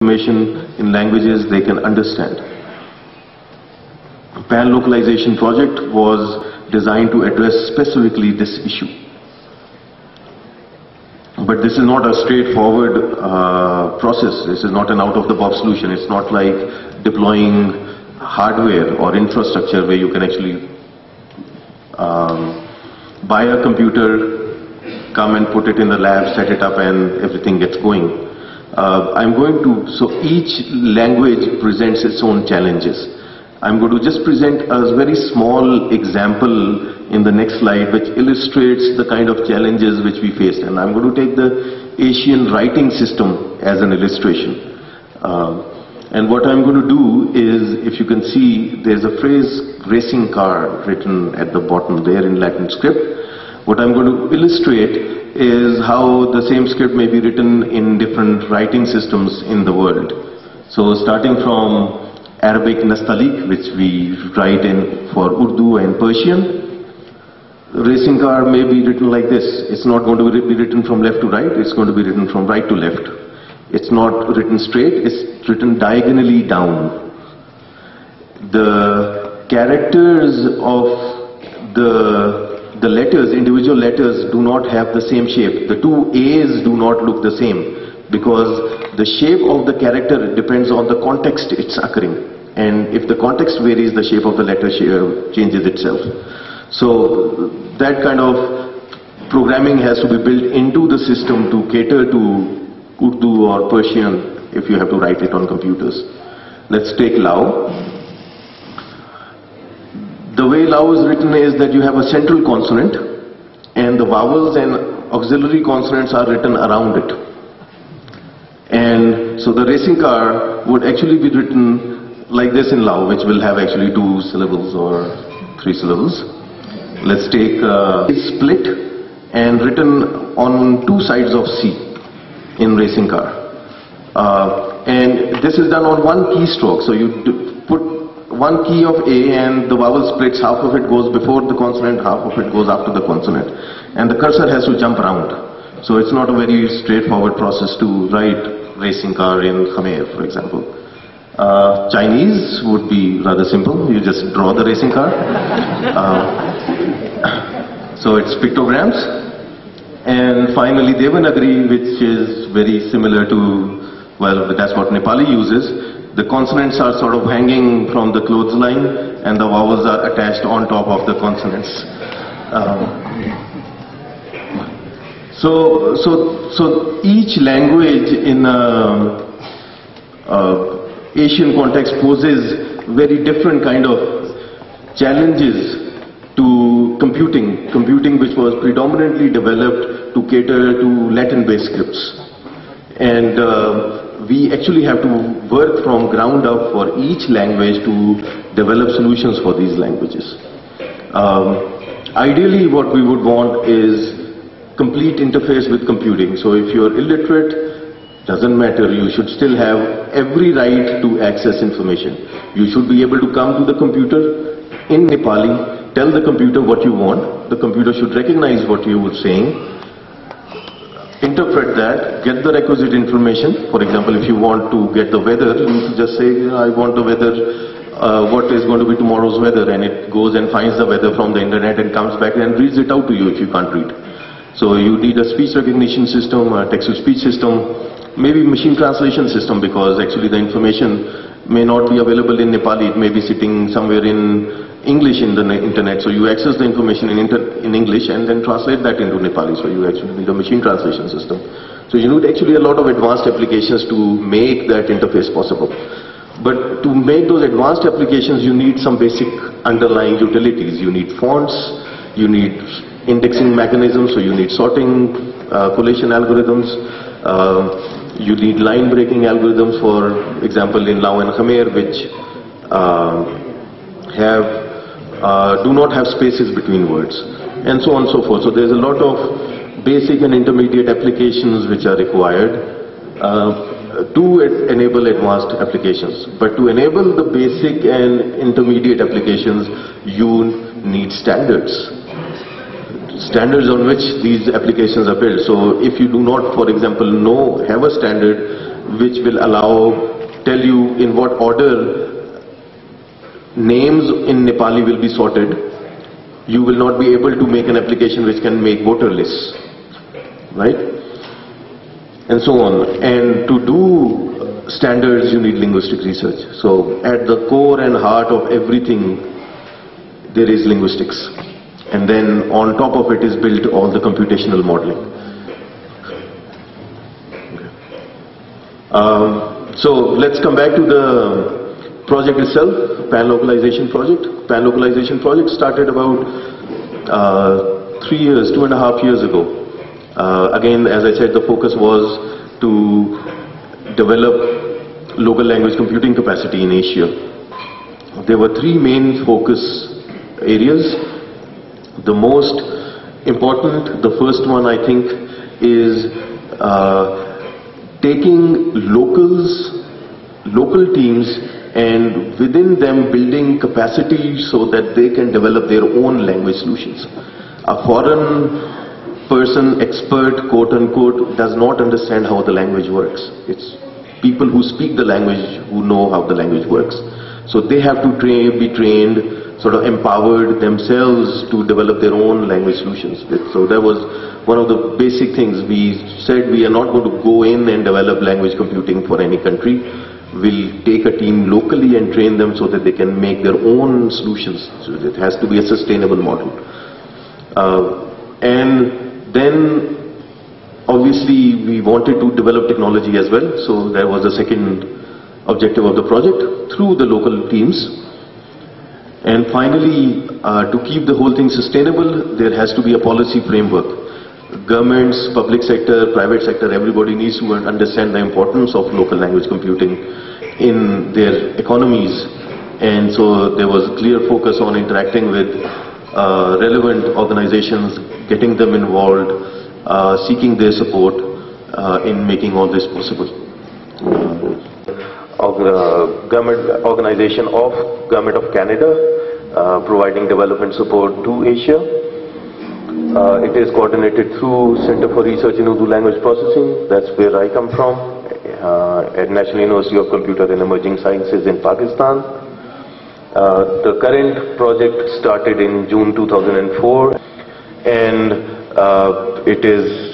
information in languages they can understand. Pan-localization project was designed to address specifically this issue. But this is not a straightforward process. This is not an out-of-the-box solution. It's not like deploying hardware or infrastructure where you can actually buy a computer, come and put it in the lab, set it up, and everything gets going. So each language presents its own challenges. I'm going to just present a very small example in the next slide which illustrates the kind of challenges which we faced. And I'm going to take the Asian writing system as an illustration. And what I'm going to do is, if you can see, there's a phrase racing car written at the bottom there in Latin script. What I'm going to illustrate is how the same script may be written in different writing systems in the world. So starting from Arabic Nastaliq, which we write in for Urdu and Persian, racing car may be written like this. It's not going to be written from left to right, it's going to be written from right to left. It's not written straight, it's written diagonally down. The characters of the letters, individual letters, do not have the same shape. The two A's do not look the same because the shape of the character depends on the context it's occurring. And if the context varies, the shape of the letter changes itself. So that kind of programming has to be built into the system to cater to Urdu or Persian if you have to write it on computers. Let's take Lao. The way Lao is written is that you have a central consonant and the vowels and auxiliary consonants are written around it. And so the racing car would actually be written like this in Lao, which will have actually 2 syllables or 3 syllables. Let's take split and written on 2 sides of C in racing car. And this is done on 1 keystroke. So you put 1 key of A and the vowel splits, half of it goes before the consonant, half of it goes after the consonant. And the cursor has to jump around. So it's not a very straightforward process to write racing car in Khmer, for example. Chinese would be rather simple. You just draw the racing car. So it's pictograms. And finally Devanagari, which is very similar to, well, that's what Nepali uses. The consonants are sort of hanging from the clothesline and the vowels are attached on top of the consonants. So each language in Asian context poses very different kind of challenges to computing which was predominantly developed to cater to Latin-based scripts. And we actually have to work from ground up for each language to develop solutions for these languages. Ideally, what we would want is complete interface with computing. So if you're illiterate, doesn't matter, you should still have every right to access information. You should be able to come to the computer in Nepali, tell the computer what you want, the computer should recognize what you were saying, interpret that, get the requisite information. For example, if you want to get the weather, you just say, I want the weather, what is going to be tomorrow's weather, and it goes and finds the weather from the internet and comes back and reads it out to you if you can't read. So you need a speech recognition system, a text-to-speech system, maybe machine translation system, because actually the information may not be available in Nepali, it may be sitting somewhere in English in the internet. So you access the information in English and then translate that into Nepali. So you actually need a machine translation system. So you need actually a lot of advanced applications to make that interface possible. But to make those advanced applications, you need some basic underlying utilities. You need fonts, you need indexing mechanisms, so you need sorting, collation algorithms, you need line breaking algorithms, for example in Lao and Khmer, which do not have spaces between words, and so on and so forth. So there's a lot of basic and intermediate applications which are required to enable advanced applications. But to enable the basic and intermediate applications, you need standards on which these applications are built. So if you do not, for example, have a standard, which will tell you in what order names in Nepali will be sorted. You will not be able to make an application which can make voter lists, right? And so on. And to do standards, you need linguistic research. So at the core and heart of everything, there is linguistics. And then on top of it is built all the computational modeling. So let's come back to the project itself, pan-localization project. Pan-localization project started about 2.5 years ago. Again, as I said, the focus was to develop local language computing capacity in Asia. There were three main focus areas. The most important, the first one I think, is taking local teams and within them building capacity so that they can develop their own language solutions. A foreign person, expert, quote unquote, does not understand how the language works. It's people who speak the language who know how the language works. So they have to be trained, sort of empowered themselves to develop their own language solutions. So that was one of the basic things. We said we are not going to go in and develop language computing for any country. We'll take a team locally and train them so that they can make their own solutions. So it has to be a sustainable model. And then obviously we wanted to develop technology as well. So that was the second objective of the project through the local teams. And finally, to keep the whole thing sustainable, there has to be a policy framework. Governments, public sector, private sector, everybody needs to understand the importance of local language computing in their economies. And so there was a clear focus on interacting with relevant organizations, getting them involved, seeking their support in making all this possible. Government organization of Government of Canada providing development support to Asia. It is coordinated through Center for Research in Urdu Language Processing. That's where I come from, at National University of Computer and Emerging Sciences in Pakistan. The current project started in June 2004 and it is